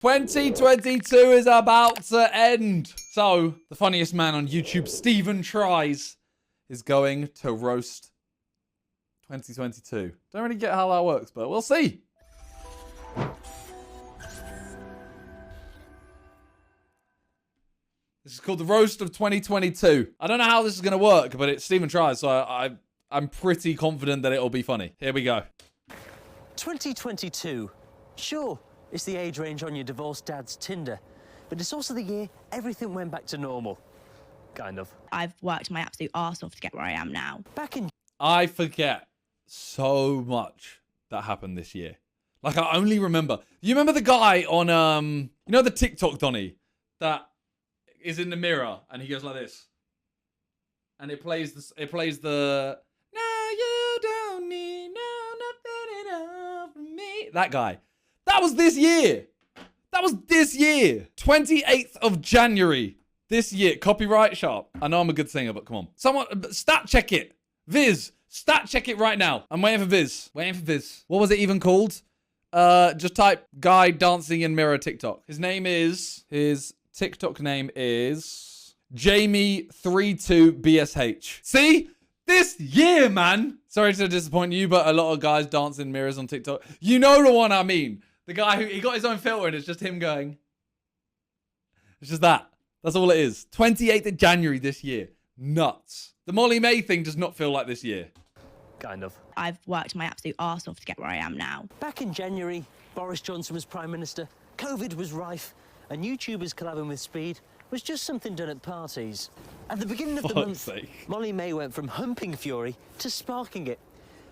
2022 is about to end. So, the funniest man on YouTube, Steven Tries, is going to roast 2022. Don't really get how that works, but we'll see. This is called the roast of 2022. I don't know how this is going to work, but it's Steven Tries, so I'm pretty confident that it'll be funny. Here we go. 2022. Sure, it's the age range on your divorced dad's Tinder, but it's also the year everything went back to normal. Kind of. I've worked my absolute arse off to get where I am now. I forget so much that happened this year. Like, I only remember. You remember the guy on, you know the TikTok Donny that is in the mirror and he goes like this, and it plays the "No, you don't need nothing at all from me." That guy. That was this year. That was this year. 28th of January this year. Copyright sharp. I know I'm a good singer, but come on. Someone stat check it. Viz, stat check it right now. I'm waiting for Viz. Waiting for Viz. What was it even called? Just type guy dancing in mirror TikTok. His TikTok name is Jamie32BSH. See? This year, man. Sorry to disappoint you, but a lot of guys dance in mirrors on TikTok. You know the one I mean. The guy who, he got his own filter and it's just him going. It's just that. That's all it is. 28th of January this year. Nuts. The Molly May thing does not feel like this year. Kind of. I've worked my absolute arse off to get where I am now. Back in January, Boris Johnson was Prime Minister, COVID was rife, and YouTubers collabing with Speed was just something done at parties. At the beginning of the month, Molly May went from humping fury to sparking it.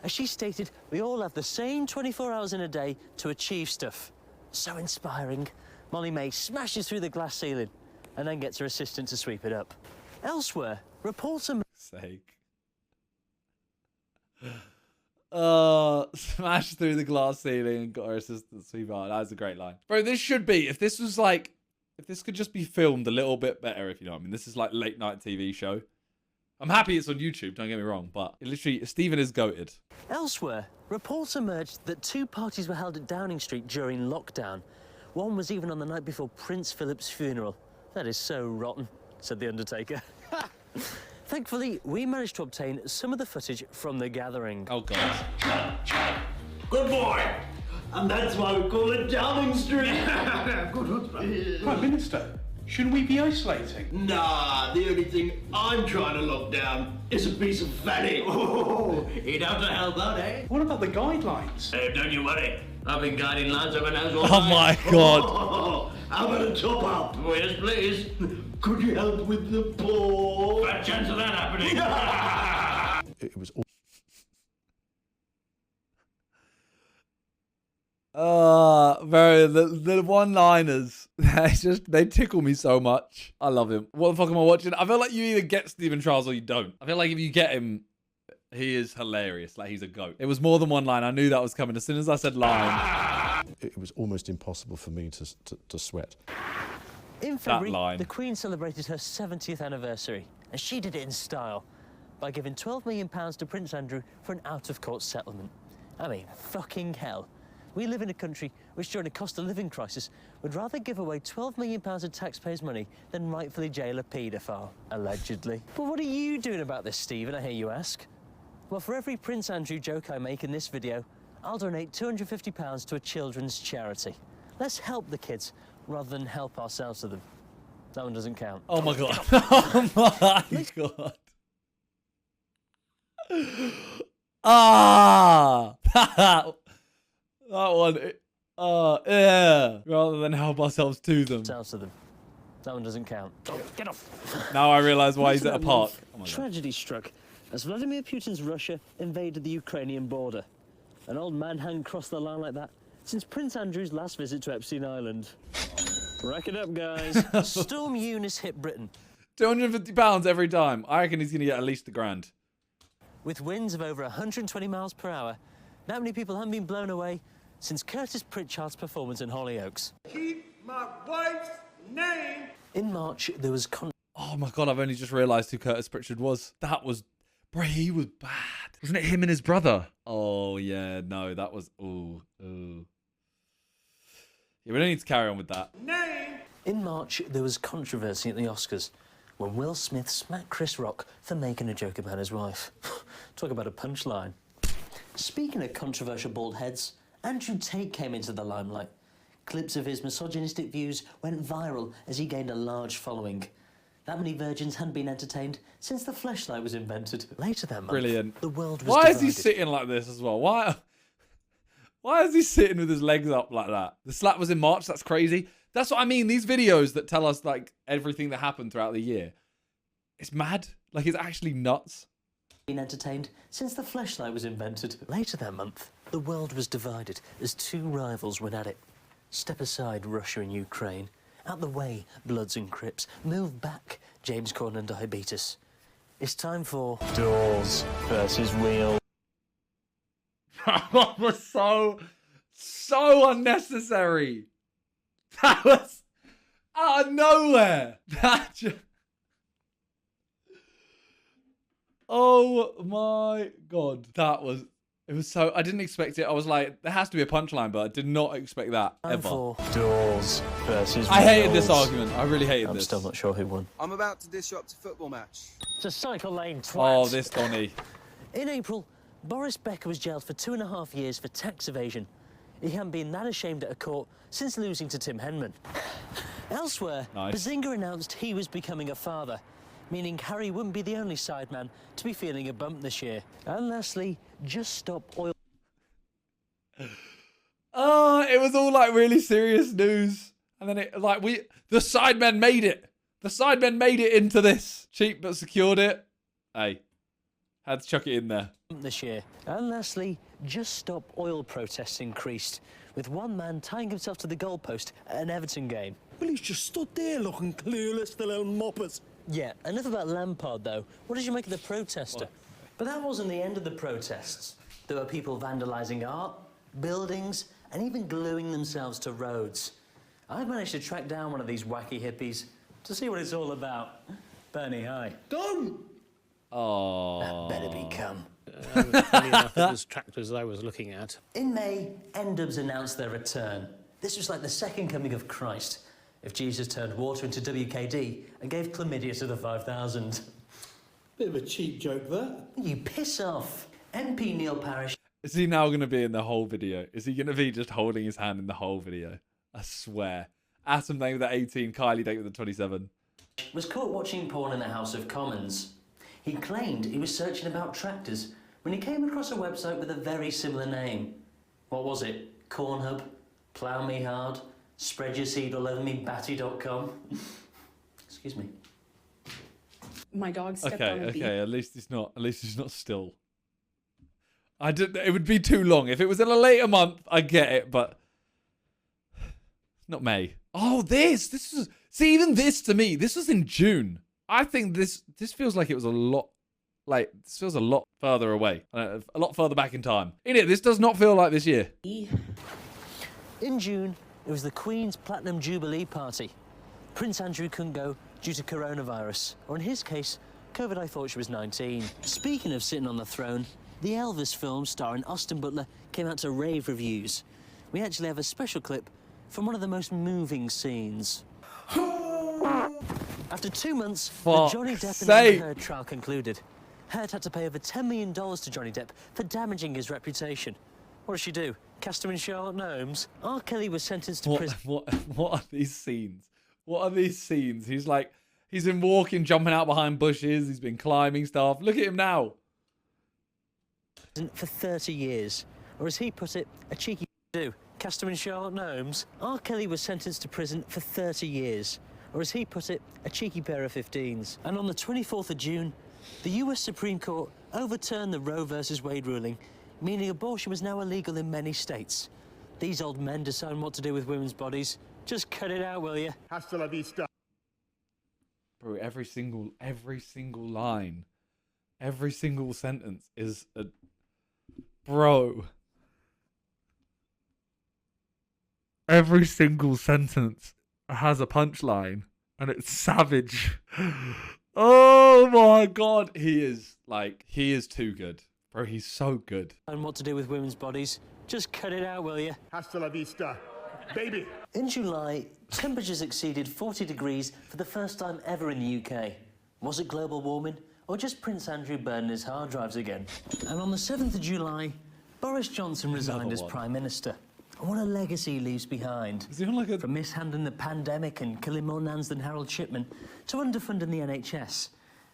As she stated, we all have the same 24 hours in a day to achieve stuff. So inspiring. Molly May smashes through the glass ceiling and then gets her assistant to sweep it up. Elsewhere, reports are... Smashed through the glass ceiling and got her assistant to sweep it up. That was a great line. Bro, this should be, if this was like, if this could just be filmed a little bit better, if you know what I mean. This is like late night TV show. I'm happy it's on YouTube, don't get me wrong, but it literally, Steven is goated. Elsewhere, reports emerged that 2 parties were held at Downing Street during lockdown. One was even on the night before Prince Philip's funeral. That is so rotten, said The Undertaker. Thankfully, we managed to obtain some of the footage from the gathering. Oh, God. Good boy! And that's why we call it Downing Street. Good. Prime Minister, shouldn't we be isolating? Nah, the only thing I'm trying to lock down is a piece of fatty. Oh, he'd have to help out, eh? What about the guidelines? Hey, don't you worry. I've been guiding lads over nose all Oh, my God. Oh, how about a top up? Oh, yes, please. Could you help with the ball? Fat chance of that happening. It was The one-liners, they tickle me so much. I love him. What the fuck am I watching? I feel like you either get Steven Tries or you don't. I feel like if you get him, he is hilarious. Like, he's a goat. It was more than one line. I knew that was coming. As soon as I said line. It was almost impossible for me to sweat. In February, the Queen celebrated her 70th anniversary, and she did it in style by giving £12 million to Prince Andrew for an out-of-court settlement. I mean, fucking hell. We live in a country which, during a cost-of-living crisis, would rather give away £12 million of taxpayers' money than rightfully jail a paedophile, allegedly. But what are you doing about this, Stephen, I hear you ask? Well, for every Prince Andrew joke I make in this video, I'll donate £250 to a children's charity. Let's help the kids rather than help ourselves to them. That one doesn't count. Oh, my God. Oh, my God. Ah! That one, yeah. Rather than help ourselves to them. That one doesn't count. Oh, get off. Now I realise why he's at a park. Oh, tragedy struck as Vladimir Putin's Russia invaded the Ukrainian border. An old man hadn't crossed the line like that since Prince Andrew's last visit to Epstein Island. Rack it up, guys. Storm Eunice hit Britain. £250 every time. I reckon he's going to get at least £1,000. With winds of over 120 miles per hour, that many people haven't been blown away since Curtis Pritchard's performance in Hollyoaks. Keep my wife's name. In March, there was... Oh my God, I've only just realised who Curtis Pritchard was. That was... Bro, he was bad. Wasn't it him and his brother? Oh, yeah, no, that was... Ooh. Yeah, we don't need to carry on with that. Name. In March, there was controversy at the Oscars when Will Smith smacked Chris Rock for making a joke about his wife. Talk about a punchline. Speaking of controversial bald heads, Andrew Tate came into the limelight. Clips of his misogynistic views went viral as he gained a large following. That many virgins hadn't been entertained since the fleshlight was invented. Later that month, Brilliant. The world was Why divided. is he sitting like this as well? Why is he sitting with his legs up like that? The slap was in March. That's crazy. That's what I mean. These videos that tell us like everything that happened throughout the year. It's mad. Like, it's actually nuts. Been entertained since the fleshlight was invented. Later that month, the world was divided as two rivals went at it. Step aside, Russia and Ukraine. Out the way, Bloods and Crips. Move back, James Corden and Diabetes. It's time for Doors versus Wheels. That was so unnecessary. That was out of nowhere. That just... Oh my God. It was so... I didn't expect it. I was like, there has to be a punchline, but I did not expect that ever. For Doors versus Wheels. I hated this argument. I really hated this. I'm still not sure who won. I'm about to disrupt a football match. It's a cycle lane twat. Oh, this Donny. In April, Boris Becker was jailed for 2.5 years for tax evasion. He hadn't been that ashamed at a court since losing to Tim Henman. Elsewhere, Nice. Bazinga announced he was becoming a father, meaning Harry wouldn't be the only Sideman to be feeling a bump this year. And lastly, Just Stop Oil. Oh, it was all like really serious news. And then it like the Sidemen made it. The Sidemen made it into this. Cheap but secured it. Hey, had to chuck it in there. This year. And lastly, Just Stop Oil protests increased, with one man tying himself to the goalpost at an Everton game. Well, he's just stood there looking clueless, the little moppers. Yeah, enough about Lampard, though. What did you make of the protester? But that wasn't the end of the protests. There were people vandalising art, buildings, and even gluing themselves to roads. I've managed to track down one of these wacky hippies to see what it's all about. Bernie, hi. Done! Oh. That better be come. Funny enough, it was tractors I was looking at. In May, N-Dubs announced their return. This was like the second coming of Christ, if Jesus turned water into WKD and gave chlamydia to the 5,000. Bit of a cheap joke there. You piss off. MP Neil Parish. Is he now going to be in the whole video? Is he going to be just holding his hand in the whole video? I swear. Atom Day with the 18, Kylie Day with the 27. Was caught watching porn in the House of Commons. He claimed he was searching about tractors when he came across a website with a very similar name. What was it? Cornhub? Plough Me Hard? Spread Your Seed all over me, batty.com? Excuse me. My dog stepped on a bee. Okay, at least he's not still. It would be too long. If it was in a later month, I get it, but not May. Oh, this was, see, even this to me, this was in June. I think this feels like it was a lot, like, this feels a lot further away, a lot further back in time. This does not feel like this year. In June, it was the Queen's Platinum Jubilee party. Prince Andrew couldn't go due to coronavirus, or in his case, COVID. I thought she was 19. Speaking of sitting on the throne, the Elvis film starring Austin Butler came out to rave reviews. We actually have a special clip from one of the most moving scenes. After 2 months, the Johnny Depp and Amber Heard trial concluded. Heard had to pay over $10 million to Johnny Depp for damaging his reputation. What did she do? Cast him in Sherlock Holmes? R. Kelly was sentenced to prison. What are these scenes? What are these scenes? He's been walking, jumping out behind bushes. He's been climbing stuff. Look at him now. For 30 years. Or as he put it, a cheeky do. Cast him in Sherlock Holmes? R. Kelly was sentenced to prison for 30 years. Or as he put it, a cheeky pair of 15s. And on the 24th of June, the US Supreme Court overturned the Roe versus Wade ruling, meaning abortion was now illegal in many states. These old men deciding what to do with women's bodies. Just cut it out, will you? Hasta la vista. Bro, every single line, every single sentence is a... Bro. Every single sentence has a punchline, and it's savage. Oh my God. He is too good. Bro, he's so good. And what to do with women's bodies. Just cut it out, will you? Hasta la vista. baby. In July, temperatures exceeded 40 degrees for the first time ever in the UK. Was it global warming, or just Prince Andrew burning his hard drives again? And on the 7th of July, Boris Johnson resigned as Prime Minister. And what a legacy he leaves behind. Is he on like a... From mishandling the pandemic and killing more nans than Harold Shipman, to underfunding the NHS.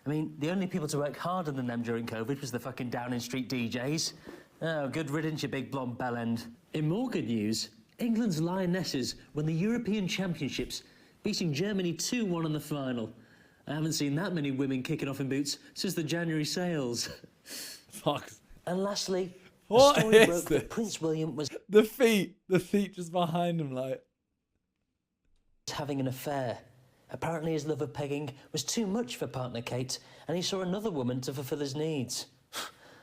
I mean, the only people to work harder than them during COVID was the fucking Downing Street DJs. Oh, good riddance, you big blonde bellend. In more good news, England's Lionesses won the European Championships, beating Germany 2-1 in the final. I haven't seen that many women kicking off in boots since the January sales. Fuck. And lastly, what the story is broke this? that Prince William was... The feet just behind him, like... having an affair. Apparently his love of pegging was too much for partner Kate, and he saw another woman to fulfill his needs.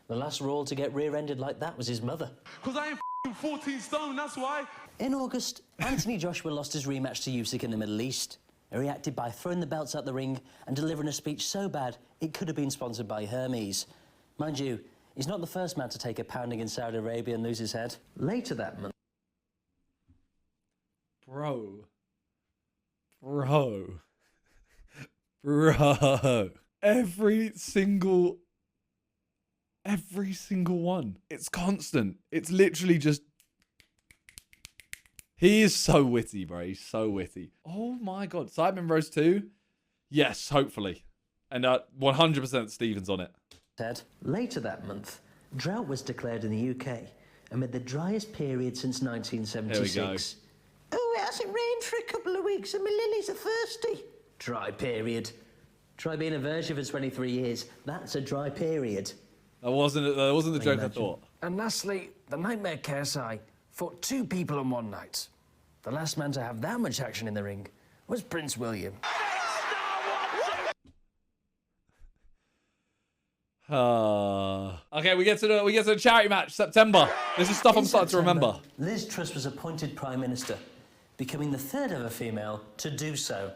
The last royal to get rear-ended like that was his mother. 'Cause I ain't 14 stone, that's why. In August, Anthony Joshua lost his rematch to Usyk in the Middle East. He reacted by throwing the belts out the ring and delivering a speech so bad it could have been sponsored by Hermes. Mind you, he's not the first man to take a pounding in Saudi Arabia and lose his head. Later that month... Bro. Every single one. It's constant. It's literally just... He is so witty, bro. He's so witty. Oh my God. Sidemen Rose 2? Yes, hopefully. And 100% Stephen's on it. Later that month, drought was declared in the UK amid the driest period since 1976. Here we go. Oh, it hasn't rained for a couple of weeks and my lilies are thirsty. Dry period. Try being a virgin for 23 years. That's a dry period. That wasn't the joke I thought. And lastly, the Nightmare KSI fought 2 people in one night. The last man to have that much action in the ring was Prince William. Okay, we get to the charity match, September. This is stuff I'm starting to remember. Liz Truss was appointed Prime Minister, becoming the 3rd ever female to do so.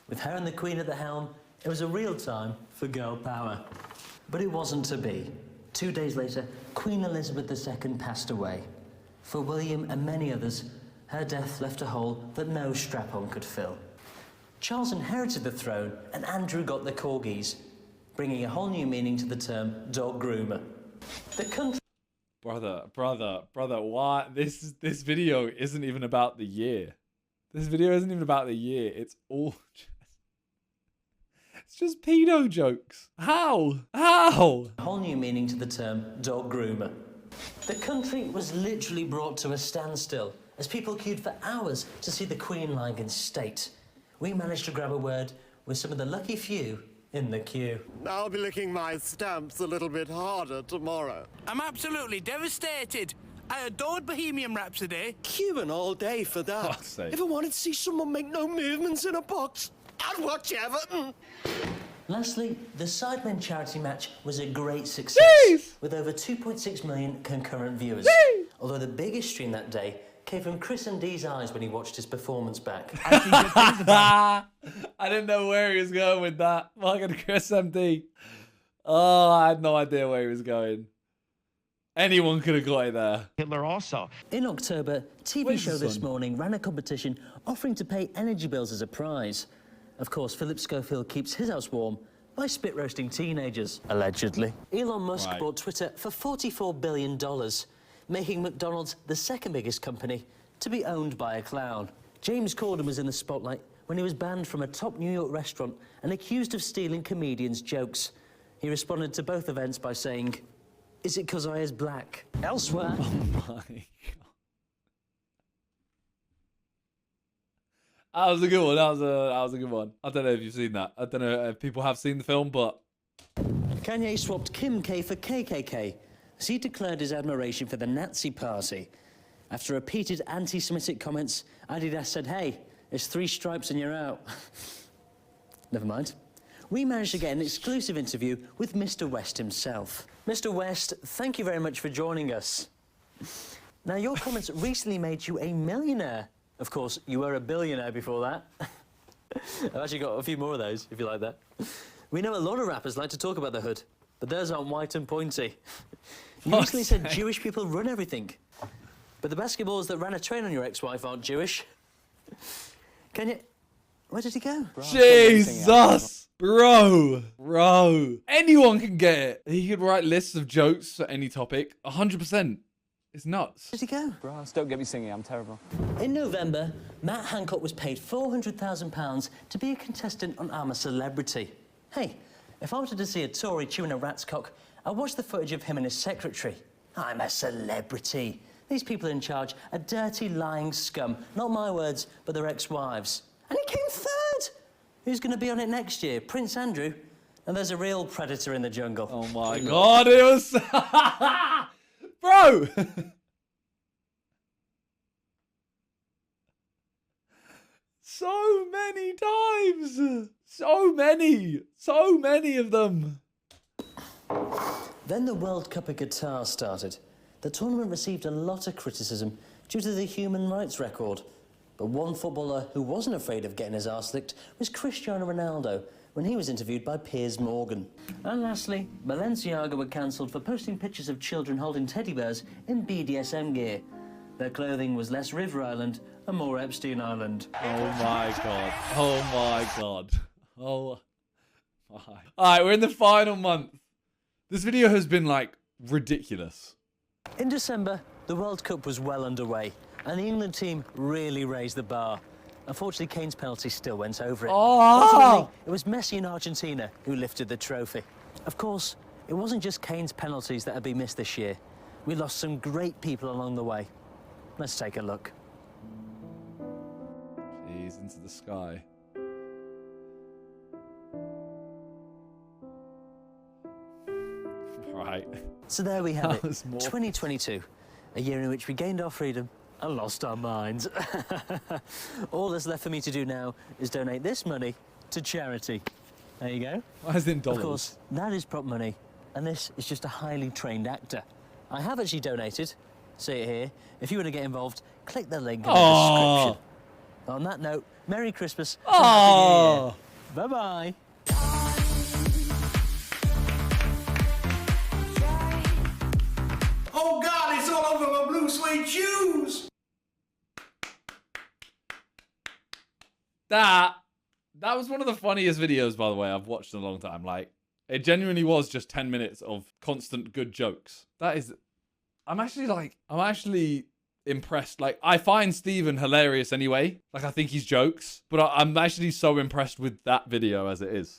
With her and the Queen at the helm, it was a real time for girl power. But it wasn't to be. 2 days later, Queen Elizabeth II passed away. For William and many others, her death left a hole that no strap-on could fill. Charles inherited the throne, and Andrew got the corgis, bringing a whole new meaning to the term dog groomer. The country... Brother, why? This video isn't even about the year. This video isn't even about the year. It's all it's just pedo jokes. How? A whole new meaning to the term dog groomer. The country was literally brought to a standstill as people queued for hours to see the Queen lying in state. We managed to grab a word with some of the lucky few in the queue. I'll be licking my stamps a little bit harder tomorrow. I'm absolutely devastated. I adored Bohemian Rhapsody. Queuing all day for that. If I wanted to see someone make no movements in a box, I'd watch Everton. Lastly, the Sidemen charity match was a great success, with over 2.6 million concurrent viewers. Although the biggest stream that day came from Chris MD's eyes when he watched his performance back. I didn't know where he was going with that. Fucking Chris MD. Oh, I had no idea where he was going. Anyone could have got it there. Hitler also. In October, TV show This Morning ran a competition offering to pay energy bills as a prize. Of course, Philip Schofield keeps his house warm by spit roasting teenagers. Allegedly. Elon Musk bought Twitter for $44 billion, making McDonald's the 2nd biggest company to be owned by a clown. James Corden was in the spotlight when he was banned from a top New York restaurant and accused of stealing comedians' jokes. He responded to both events by saying, "Is it 'cause I is black?" Elsewhere... Oh my God. That was a good one. That was a good one. I don't know if you've seen that. I don't know if people have seen the film, but... Kanye swapped Kim K for KKK as he declared his admiration for the Nazi Party. After repeated anti-Semitic comments, Adidas said, "Hey, there's 3 stripes and you're out." Never mind. We managed to get an exclusive interview with Mr. West himself. Mr. West, thank you very much for joining us. Now, your comments recently made you a millionaire. Of course, you were a billionaire before that. I've actually got a few more of those, if you like that. We know a lot of rappers like to talk about the hood, but theirs aren't white and pointy. You recently said Jewish people run everything. But the basketballs that ran a train on your ex-wife aren't Jewish. Can you... Where did he go? Jesus! Bro. Anyone can get it. He could write lists of jokes for any topic. 100%. It's nuts. Where did he go? Brass, don't get me singing, I'm terrible. In November, Matt Hancock was paid £400,000 to be a contestant on I'm a Celebrity. Hey, if I wanted to see a Tory chewing a rat's cock, I'd watch the footage of him and his secretary. I'm a celebrity. These people in charge are dirty, lying scum. Not my words, but their ex-wives. And he came third! Who's going to be on it next year? Prince Andrew? And there's a real predator in the jungle. Oh my God, it was... Bro! So many times! So many of them! Then the World Cup of Qatar started. The tournament received a lot of criticism due to the human rights record. But one footballer who wasn't afraid of getting his arse licked was Cristiano Ronaldo when he was interviewed by Piers Morgan. And lastly, Balenciaga were cancelled for posting pictures of children holding teddy bears in BDSM gear. Their clothing was less River Island and more Epstein Island. Oh my God. Oh my God. Oh my. Alright, we're in the final month. This video has been, like, ridiculous. In December, the World Cup was well underway, and the England team really raised the bar. Unfortunately, Kane's penalty still went over it. Ultimately, it was Messi in Argentina who lifted the trophy. Of course, it wasn't just Kane's penalties that had been missed this year. We lost some great people along the way. Let's take a look. Jeez, into the sky. Right. So there we have it, 2022, a year in which we gained our freedom and lost our minds. All that's left for me to do now is donate this money to charity. There you go. As in dollars. Of course, that is prop money, and this is just a highly trained actor. I have actually donated. See it here. If you want to get involved, click the link in the description. On that note, Merry Christmas and Happy New Year. Bye-bye. Oh God, it's all over my blue suede shoes! That was one of the funniest videos, by the way, I've watched in a long time. Like, it genuinely was just 10 minutes of constant good jokes. I'm actually impressed. Like, I find Steven hilarious anyway. Like, I think he's jokes. But I'm actually so impressed with that video as it is.